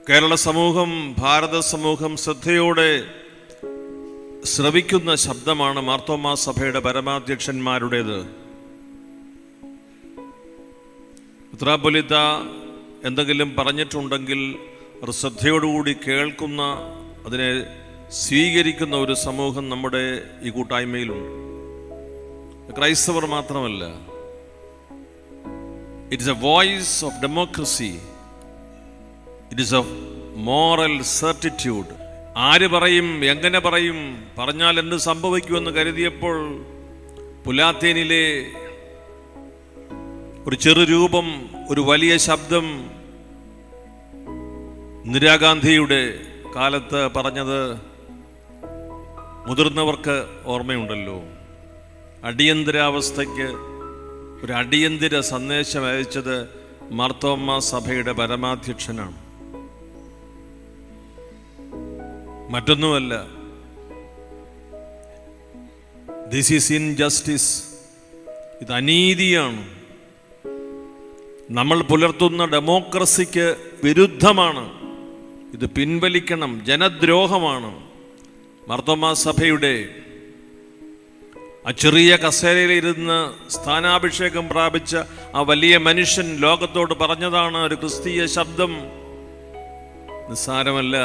കേരള സമൂഹം, ഭാരത സമൂഹം ശ്രദ്ധയോടെ ശ്രവിക്കുന്ന ശബ്ദമാണ് മാർത്തോമാ സഭയുടെ പരമാധ്യക്ഷന്മാരുടേത്. മെത്രാപ്പൊലീത്ത എന്തെങ്കിലും പറഞ്ഞിട്ടുണ്ടെങ്കിൽ അത് ശ്രദ്ധയോടുകൂടി കേൾക്കുന്ന, അതിനെ സ്വീകരിക്കുന്ന ഒരു സമൂഹം നമ്മുടെ ഈ കൂട്ടായ്മയിലുണ്ട്. ക്രൈസ്തവർ മാത്രമല്ല. It is a voice of democracy. It is a moral certitude. ആര് പറയും, എങ്ങനെ പറയും, പറഞ്ഞാൽ എന്ത് സംഭവിക്കുമെന്ന് കരുതിയപ്പോൾ പുലാത്തേനിലെ ഒരു ചെറുരൂപം, ഒരു വലിയ ശബ്ദം ഇന്ദിരാഗാന്ധിയുടെ കാലത്ത് പറഞ്ഞത് മുതിർന്നവർക്ക് ഓർമ്മയുണ്ടല്ലോ. അടിയന്തരാവസ്ഥയ്ക്ക് ഒരു അടിയന്തര സന്ദേശം അയച്ചത് മാർത്തോമാ സഭയുടെ പരമാധ്യക്ഷനാണ്, മറ്റൊന്നുമല്ല. This is injustice. ഇത് അനീതിയാണ്. നമ്മൾ പുലർത്തുന്ന ഡെമോക്രസിക്ക് വിരുദ്ധമാണ്. ഇത് പിൻവലിക്കണം. ജനദ്രോഹമാണ്. മാർത്തോമാ സഭയുടെ ആ ചെറിയ കസേരയിലിരുന്ന് സ്ഥാനാഭിഷേകം പ്രാപിച്ച ആ വലിയ മനുഷ്യൻ ലോകത്തോട് പറഞ്ഞതാണ് ഒരു ക്രിസ്തീയ ശബ്ദം. നിസ്സാരമല്ല.